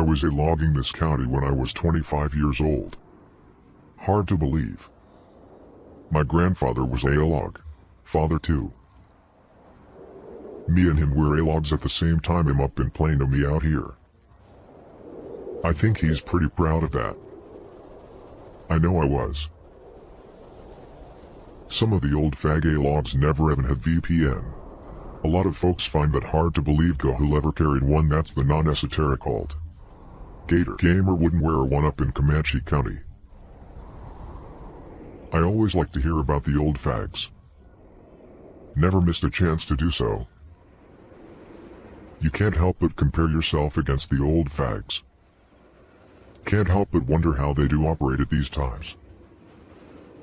was logging this county when I was 25 years old. Hard to believe. My grandfather was Aylawg, father too. Me and him were Aylogs at the same time. Him up in Plano, me out here. I think he's pretty proud of that. I know I was. Some of the old fag Aylogs never even had VPN. A lot of folks find that hard to believe. Go who ever carried one. That's the non-esoteric alt. Gator Gamer wouldn't wear one up in Comanche County. I always like to hear about the old fags. Never missed a chance to do so. You can't help but compare yourself against the old fags. Can't help but wonder how they do operate at these times.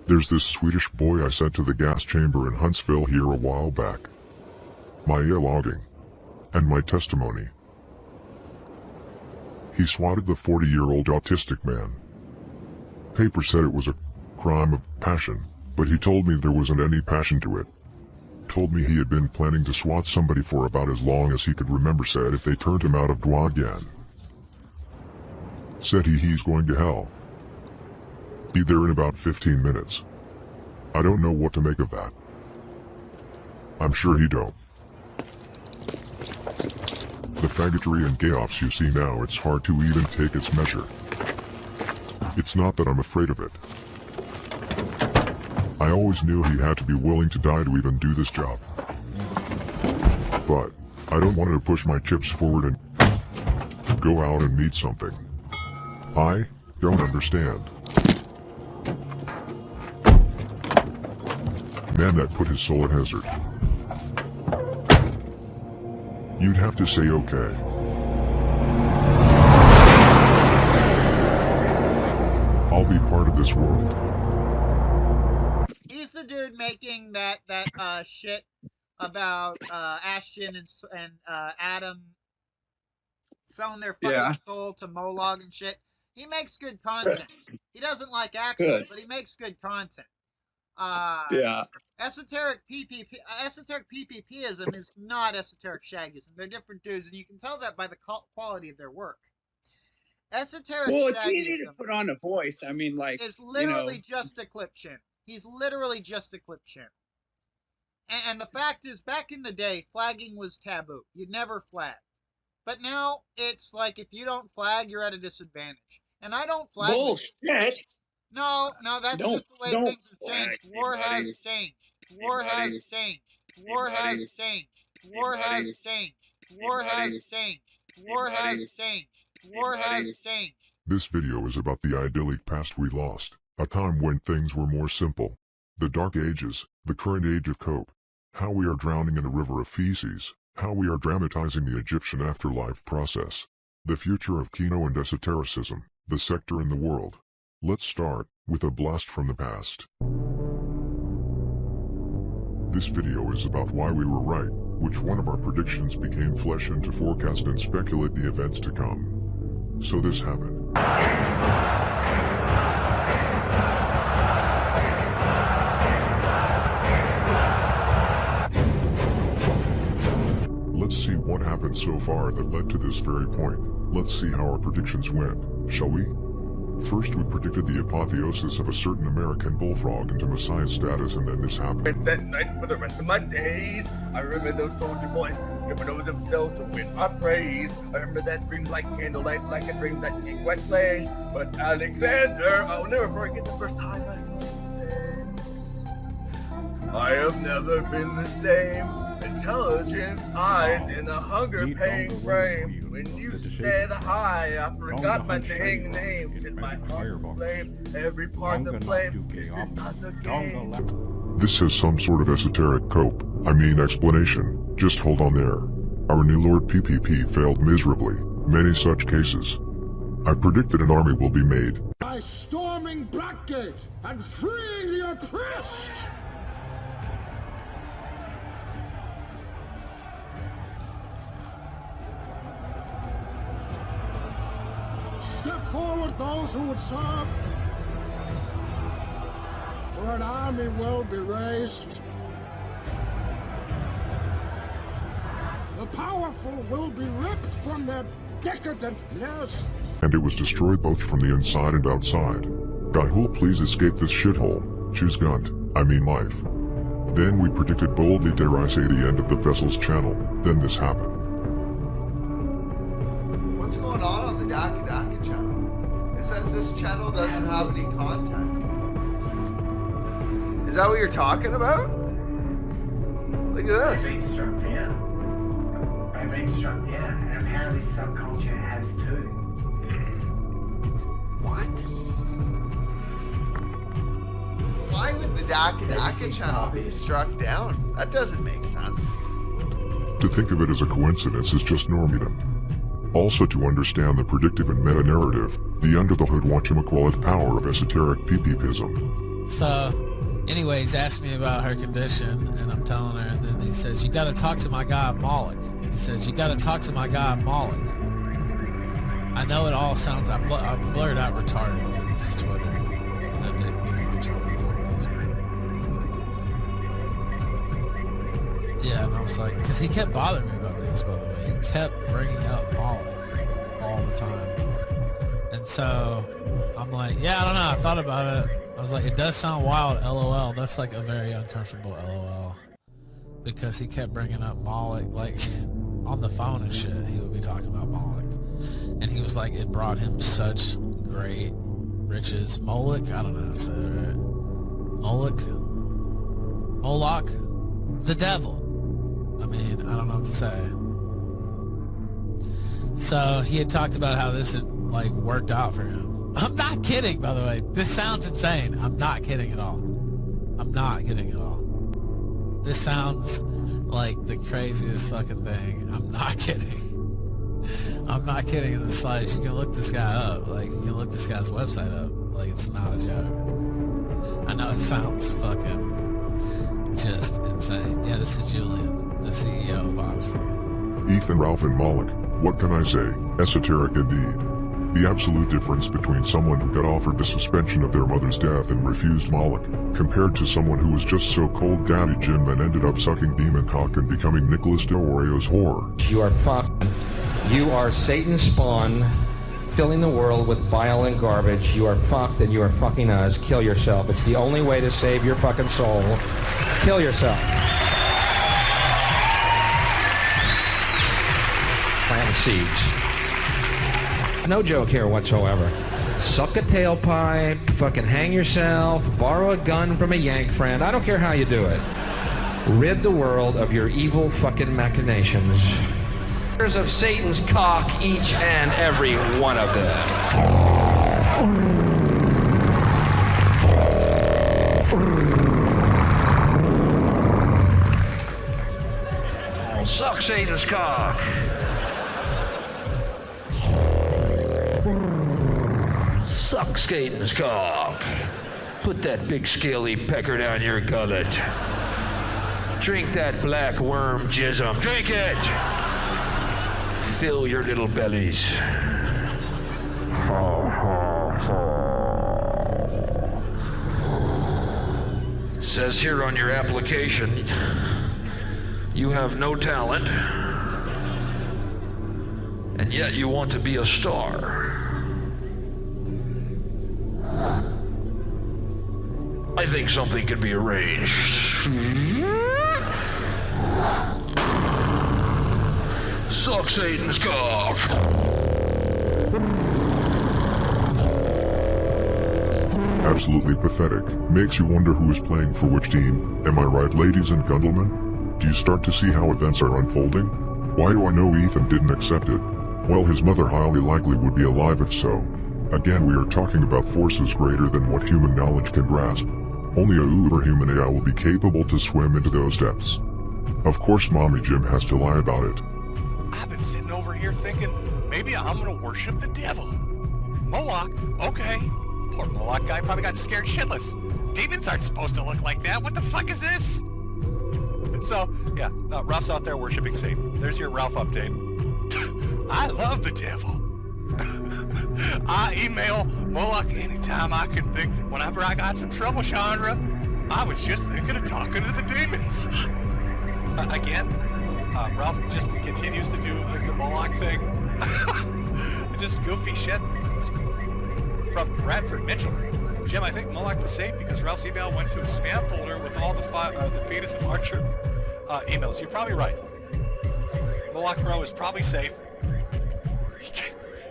There's this Swedish boy I sent to the gas chamber in Huntsville here a while back. My logging and my testimony. He swatted the 40-year-old autistic man. Paper said it was a crime of passion, but he told me there wasn't any passion to it. Told me he had been planning to swat somebody for about as long as he could remember. Said if they turned him out of Dwa again. Said he's going to hell. Be there in about 15 minutes. I don't know what to make of that. I'm sure he don't. The faggotry and gay-offs you see now, it's hard to even take its measure. It's not that I'm afraid of it. I always knew he had to be willing to die to even do this job. But I don't want to push my chips forward and go out and meet something I don't understand. Man that put his soul at hazard. You'd have to say okay. I'll be part of this world. He's the dude making that shit about Ashton and Adam selling their fucking soul to Mollog and shit. He makes good content. He doesn't like Axel, but he makes good content. Esoteric PPPism is not esoteric shaggism. They're different dudes, and you can tell that by the quality of their work. Esoteric shaggism, it's easy to put on a voice. I mean, like, is literally just a clip chin. He's literally just a clip chin. And the fact is, back in the day, flagging was taboo. You'd never flag. But now it's like if you don't flag, you're at a disadvantage. And I don't flag. Bullshit. No, that's just the way things have changed. War has changed. War has changed. War has changed. War has changed. War has changed. War has changed. War has changed. This video is about the idyllic past we lost, a time when things were more simple. The dark ages, the current age of cope. How we are drowning in a river of feces. How we are dramatizing the Egyptian afterlife process. The future of Kino and esotericism, the sector in the world. Let's start with a blast from the past. This video is about why we were right, which one of our predictions became flesh, and to forecast and speculate the events to come. So this happened. Let's see what happened so far that led to this very point. Let's see how our predictions went, shall we? First, we predicted the apotheosis of a certain American bullfrog into messiah status, and then this happened. That night for the rest of my days, I remember those soldier boys tripping over themselves to win our praise. I remember that dream like candlelight, like a dream that King White plays. But Alexander, I'll never forget the first time I saw you. I have never been the same. Intelligent eyes in a hunger-paying frame. When you said hi, I forgot my dang name. Did my heart flame? Every part of blame. This is not the game. This has some sort of esoteric explanation. Just hold on there. Our new Lord PPP failed miserably. Many such cases. I predicted an army will be made by storming Blackgate and freeing the oppressed. Step forward those who would serve, for an army will be raised. The powerful will be ripped from their decadent lusts. And it was destroyed both from the inside and outside. Gahul, please escape this shithole. Choose Gunt, I mean life. Then we predicted boldly, dare I say, the end of the vessel's channel. Then this happened. What's going on the Daka Daka channel? It says this channel doesn't have any content. Is that what you're talking about? Look at this. I've been struck down. I've been struck down, and apparently subculture has too. What? Why would the Daka Daka channel be struck down? That doesn't make sense. To think of it as a coincidence is just normidom. Also, to understand the predictive and meta-narrative, the under-the-hood whatchamacallit power of esoteric PPPism. So, anyways, asked me about her condition, and I'm telling her, and then he says, you gotta talk to my guy Moloch. He says, you gotta talk to my guy Moloch. I know it all sounds, I blurred out retarded because it's Twitter. And then people be trying to report these. Yeah, and I was like, because he kept bothering me about things, by the way. He kept bringing up Moloch all the time. And so, I'm like, yeah, I don't know, I thought about it. I was like, it does sound wild, LOL. That's like a very uncomfortable LOL. Because he kept bringing up Moloch, like, on the phone and shit. He would be talking about Moloch. And he was like, it brought him such great riches. Moloch? I don't know how to say it right. Moloch? The devil. I mean, I don't know what to say. So he had talked about how this had, like, worked out for him. I'm not kidding, by the way. This sounds insane. I'm not kidding at all. I'm not kidding at all. This sounds like the craziest fucking thing. I'm not kidding. I'm not kidding in the slightest. You can look this guy up. Like, you can look this guy's website up. Like, it's not a joke. I know it sounds fucking just insane. Yeah, this is Julian, the CEO of Odyssey. Ethan, Ralph, and Moloch. What can I say? Esoteric indeed. The absolute difference between someone who got offered the suspension of their mother's death and refused Moloch, compared to someone who was just so cold Daddy Jim and ended up sucking demon cock and becoming Nicholas de Oreo's whore. You are fucked. You are Satan's spawn, filling the world with bile and garbage. You are fucked and you are fucking us. Kill yourself. It's the only way to save your fucking soul. Kill yourself. Plant the seeds. No joke here whatsoever. Suck a tailpipe, fucking hang yourself, borrow a gun from a yank friend. I don't care how you do it. Rid the world of your evil fucking machinations. Of Satan's cock, each and every one of them. Oh, suck Satan's cock. Suck Satan's cock. Put that big scaly pecker down your gullet. Drink that black worm jism. Drink it! Fill your little bellies. Says here on your application, you have no talent, and yet you want to be a star. I think something can be arranged. Suck Satan's cock. Absolutely pathetic. Makes you wonder who is playing for which team. Am I right, ladies and gentlemen? Do you start to see how events are unfolding? Why do I know Ethan didn't accept it? Well, his mother highly likely would be alive if so. Again, we are talking about forces greater than what human knowledge can grasp. Only a uberhuman AI will be capable to swim into those depths. Of course, Mommy Jim has to lie about it. I've been sitting over here thinking, maybe I'm gonna worship the devil. Moloch, okay. Poor Moloch guy probably got scared shitless. Demons aren't supposed to look like that. What the fuck is this? So, yeah, Ralph's out there worshiping Satan. There's your Ralph update. I love the devil. I email Moloch anytime I can think. Whenever I got some trouble, Chandra, I was just thinking of talking to the demons. Again, Ralph just continues to do the Moloch thing. Just goofy shit. From Bradford Mitchell. Jim, I think Moloch was safe because Ralph's email went to a spam folder with all the penis enlarger emails. You're probably right. Moloch Bro is probably safe.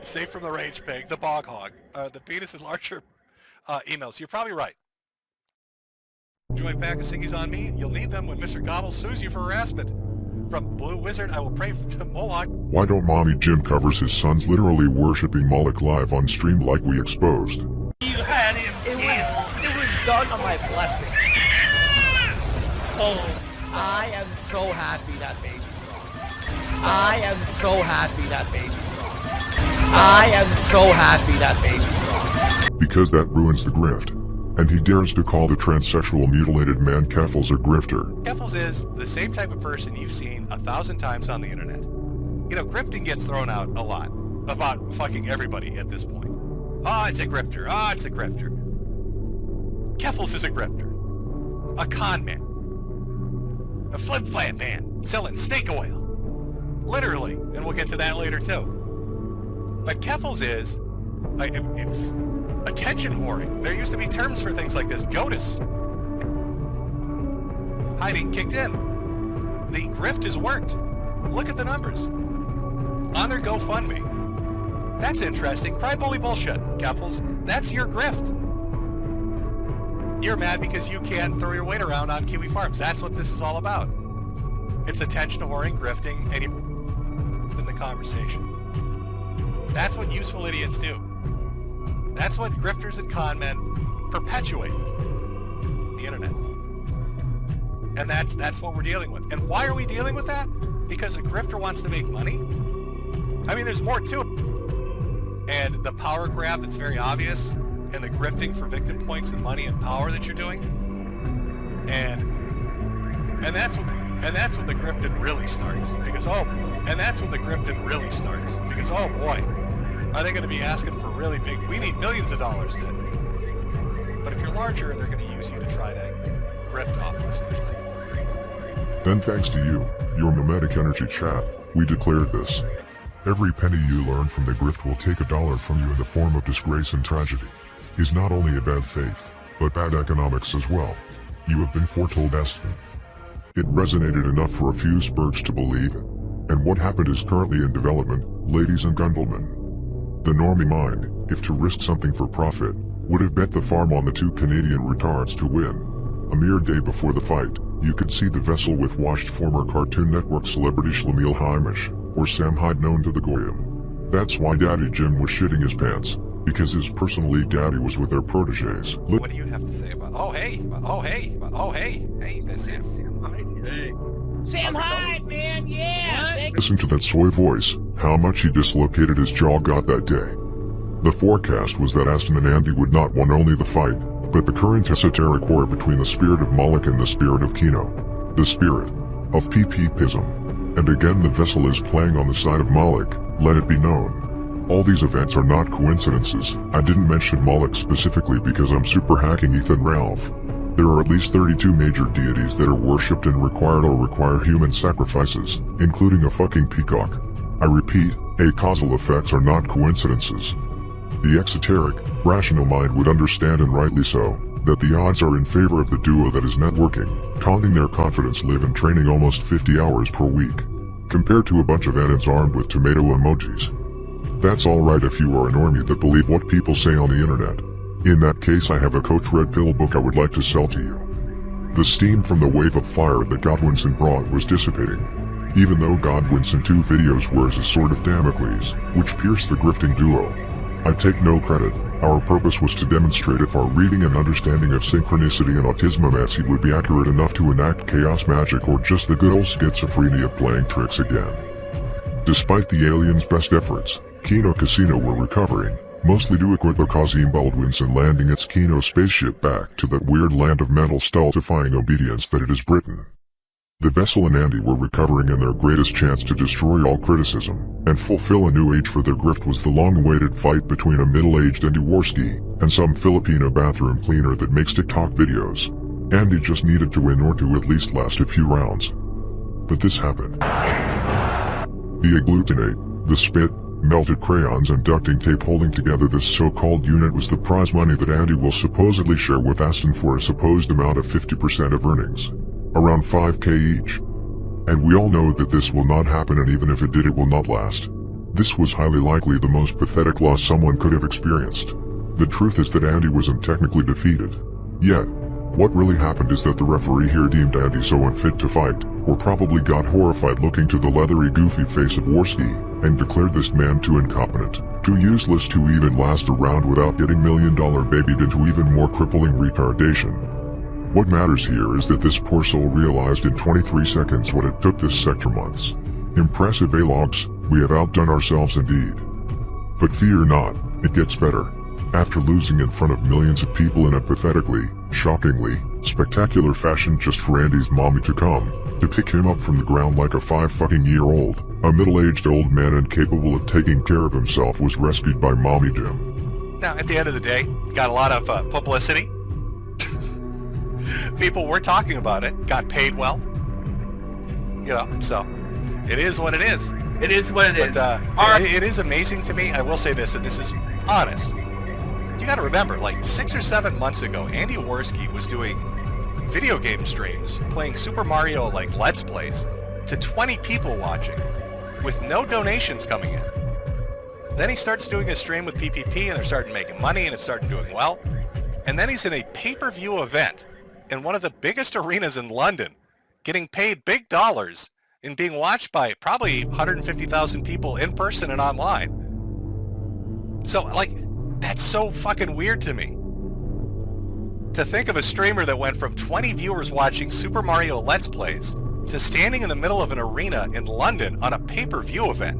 Safe from the rage pig, the bog hog, the penis enlarger emails. You're probably right. Joy pack of ciggies on me. You'll need them when Mr. Gobble sues you for harassment. From Blue Wizard, I will pray to Moloch. Why don't Mommy Jim covers his sons literally worshipping Moloch live on stream like we exposed? You had him. It was done on my blessing. Oh, I am so happy that baby dropped. I am so happy that baby dropped. I am so happy that baby dropped. Because that ruins the grift. And he dares to call the transsexual mutilated man Keffels a grifter. Keffels is the same type of person you've seen 1,000 times on the internet. You know, grifting gets thrown out a lot about fucking everybody at this point. Oh, it's a grifter. Oh, it's a grifter. Keffels is a grifter. A con man. A flip-flap man selling snake oil. Literally, and we'll get to that later too. But Keffels is, it's attention whoring. There used to be terms for things like this. GOTUS. Hiding kicked in. The grift has worked. Look at the numbers. On their GoFundMe. That's interesting. Cry bully bullshit, Keffels. That's your grift. You're mad because you can't throw your weight around on Kiwi Farms. That's what this is all about. It's attention whoring, grifting, and you're in the conversation. That's what useful idiots do. That's what grifters and con men perpetuate. The internet. And that's what we're dealing with. And why are we dealing with that? Because a grifter wants to make money? I mean, there's more to it. And the power grab that's very obvious, and the grifting for victim points and money and power that you're doing. And that's when the grifting really starts. Because that's when the grifting really starts. Because oh boy, are they going to be asking for really big, we need millions of dollars to. But if you're larger, they're going to use you to try to grift off, essentially. Then thanks to you, your nomadic energy chat, we declared this. Every penny you learn from the grift will take $1 from you in the form of disgrace and tragedy. Is not only a bad faith, but bad economics as well. You have been foretold destiny. It resonated enough for a few spurts to believe it. And what happened is currently in development, ladies and gentlemen. The normie mind, if to risk something for profit, would have bet the farm on the two Canadian retards to win. A mere day before the fight, you could see the vessel with washed former Cartoon Network celebrity Shlemiel Hamish, or Sam Hyde known to the Goyim. That's why Daddy Jim was shitting his pants, because his personal lead daddy was with their proteges. What do you have to say about, hey, this is Sam Hyde. Hey. Sam Hyde, man, yeah! Listen to that soy voice, how much he dislocated his jaw got that day. The forecast was that Aston and Andy would not win only the fight, but the current esoteric war between the spirit of Moloch and the spirit of Kino. The spirit of PPPism. And again the vessel is playing on the side of Moloch, let it be known. All these events are not coincidences. I didn't mention Moloch specifically because I'm super hacking Ethan Ralph. There are at least 32 major deities that are worshipped and required or require human sacrifices, including a fucking peacock. I repeat, causal effects are not coincidences. The exoteric, rational mind would understand, and rightly so, that the odds are in favor of the duo that is networking, taunting their confidence live and training almost 50 hours per week, compared to a bunch of adults armed with tomato emojis. That's alright if you are a normie that believe what people say on the internet. In that case I have a Coach Red Pill book I would like to sell to you. The steam from the wave of fire that Godwinson brought was dissipating. Even though Godwinson 2 videos were as a sword of Damocles, which pierced the grifting duo. I take no credit. Our purpose was to demonstrate if our reading and understanding of synchronicity and autismomancy would be accurate enough to enact chaos magic or just the good old schizophrenia of playing tricks again. Despite the aliens' best efforts, Kino Casino were recovering, mostly due to Kazim Baldwinson landing its Kino spaceship back to that weird land of mental stultifying obedience that it is Britain. The vessel and Andy were recovering, and their greatest chance to destroy all criticism and fulfill a new age for their grift was the long-awaited fight between a middle-aged Andy Warski and some Filipino bathroom cleaner that makes TikTok videos. Andy just needed to win or to at least last a few rounds. But this happened. The agglutinate, the spit, melted crayons and ducting tape holding together this so-called unit was the prize money that Andy will supposedly share with Aston for a supposed amount of 50% of earnings. Around 5k each. And we all know that this will not happen, and even if it did, it will not last. This was highly likely the most pathetic loss someone could have experienced. The truth is that Andy wasn't technically defeated. Yet, what really happened is that the referee here deemed Andy so unfit to fight, or probably got horrified looking to the leathery goofy face of Worski, and declared this man too incompetent, too useless to even last a round without getting $1 million babied into even more crippling retardation. What matters here is that this poor soul realized in 23 seconds what it took this sector months. Impressive, Aylawgs, we have outdone ourselves indeed. But fear not, it gets better. After losing in front of millions of people in a pathetically, shockingly, spectacular fashion just for Andy's mommy to come, to pick him up from the ground like a 5-fucking-year-old, a middle-aged old man incapable of taking care of himself was rescued by Mommy Jim. Now, at the end of the day, got a lot of publicity. People were talking about it, got paid well. You know, so it is what it is. It is what it is. But it is amazing to me. I will say this, and this is honest. You got to remember, like 6 or 7 months ago, Andy Worski was doing video game streams, playing Super Mario like Let's Plays, to 20 people watching, with no donations coming in. Then he starts doing a stream with PPP, and they're starting making money, and it's starting doing well. And then he's in a pay-per-view event in one of the biggest arenas in London, getting paid big dollars and being watched by probably 150,000 people in person and online. So, like, that's so fucking weird to me. To think of a streamer that went from 20 viewers watching Super Mario Let's Plays to standing in the middle of an arena in London on a pay-per-view event.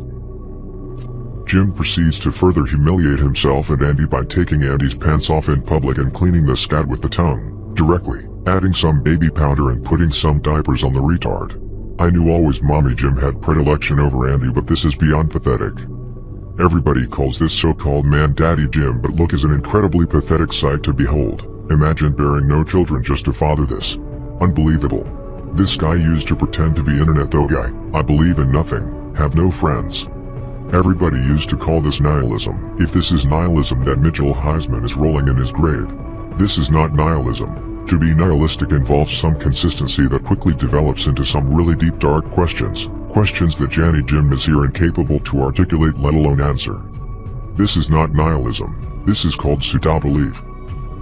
Jim proceeds to further humiliate himself and Andy by taking Andy's pants off in public and cleaning the scat with the tongue, directly, adding some baby powder and putting some diapers on the retard. I knew always Mommy Jim had predilection over Andy, but this is beyond pathetic. Everybody calls this so-called man Daddy Jim, but look is an incredibly pathetic sight to behold. Imagine bearing no children just to father this. Unbelievable. This guy used to pretend to be internet though guy. I believe in nothing, have no friends. Everybody used to call this nihilism. If this is nihilism, that Mitchell Heisman is rolling in his grave. This is not nihilism. To be nihilistic involves some consistency that quickly develops into some really deep dark questions. Questions that Janny Jim is here incapable to articulate, let alone answer. This is not nihilism. This is called pseudo-belief.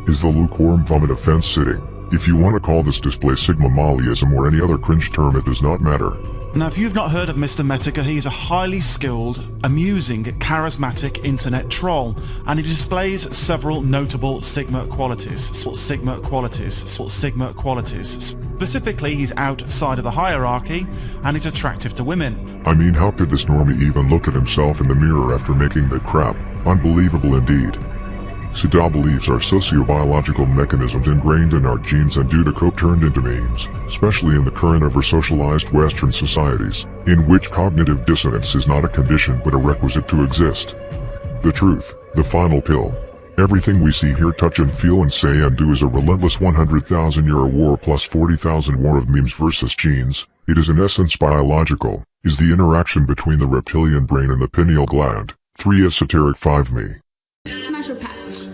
Is the lukewarm vomit of fence sitting? If you want to call this display Sigma Mollyism or any other cringe term, it does not matter. Now, if you've not heard of Mr. Metica, he is a highly skilled, amusing, charismatic internet troll, and he displays several notable Sigma qualities. Specifically, he's outside of the hierarchy, and he's attractive to women. I mean, how could this normie even look at himself in the mirror after making that crap? Unbelievable indeed. Pseudo-beliefs are sociobiological mechanisms ingrained in our genes and due to cope turned into memes, especially in the current over-socialized Western societies, in which cognitive dissonance is not a condition but a requisite to exist. The truth, the final pill. Everything we see, hear, touch and feel and say and do is a relentless 100,000-year war plus 40,000 war of memes versus genes. It is in essence biological, is the interaction between the reptilian brain and the pineal gland. 3 esoteric 5 me. Smash or pass?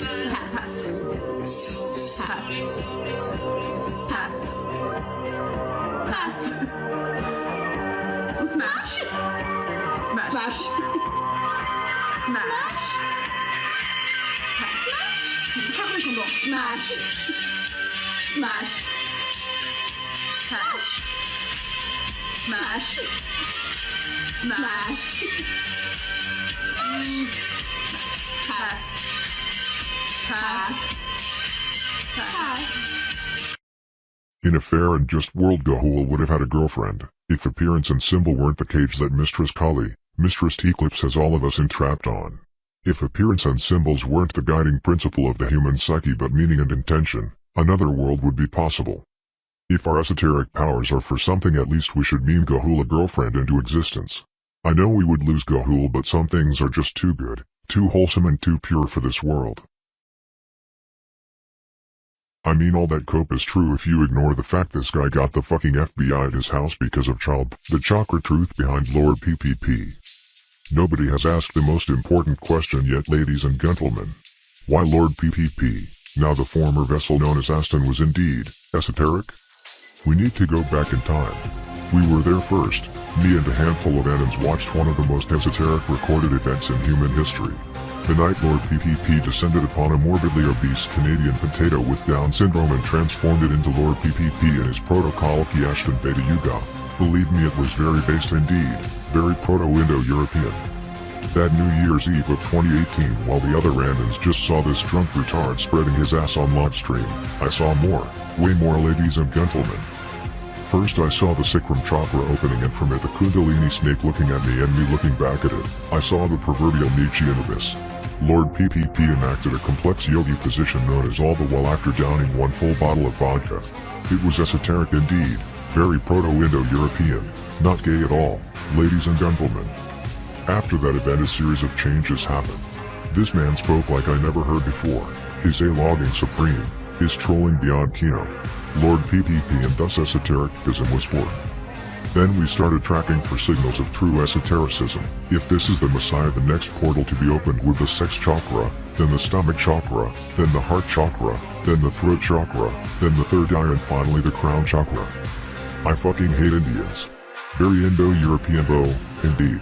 Pass. Smash. Smash. In a fair and just world, Gahul would have had a girlfriend, if appearance and symbol weren't the cage that Mistress Kali, Mistress Eclipse has all of us entrapped on. If appearance and symbols weren't the guiding principle of the human psyche but meaning and intention, another world would be possible. If our esoteric powers are for something, at least we should meme Gahul a girlfriend into existence. I know we would lose Gahul, but some things are just too good, too wholesome and too pure for this world. I mean, all that cope is true if you ignore the fact this guy got the fucking FBI at his house because of the chakra truth behind Lord PPP. Nobody has asked the most important question yet, ladies and gentlemen. Why Lord PPP, now the former vessel known as Aston, was indeed esoteric? We need to go back in time. We were there first. Me and a handful of Annans watched one of the most esoteric recorded events in human history. The night Lord PPP descended upon a morbidly obese Canadian potato with Down syndrome and transformed it into Lord PPP in his proto-Kalki Ashton Beta Yuga. Believe me, it was very based indeed, very proto-Indo-European. That New Year's Eve of 2018, while the other randoms just saw this drunk retard spreading his ass on live stream, I saw more, way more, ladies and gentlemen. First I saw the Sikram chakra opening, and from it the Kundalini snake looking at me and me looking back at it. I saw the proverbial Nietzschean abyss. Lord PPP enacted a complex yogi position known as all the while after downing one full bottle of vodka. It was esoteric indeed, very proto-Indo-European, not gay at all, ladies and gentlemen. After that event a series of changes happened. This man spoke like I never heard before, his Aylauging supreme, his trolling beyond Kino. Lord PPP, and thus esotericism was born. Then we started tracking for signals of true esotericism. If this is the Messiah, the next portal to be opened with the sex chakra, then the stomach chakra, then the heart chakra, then the throat chakra, then the third eye, and finally the crown chakra. I fucking hate Indians. Very Indo-European though, indeed.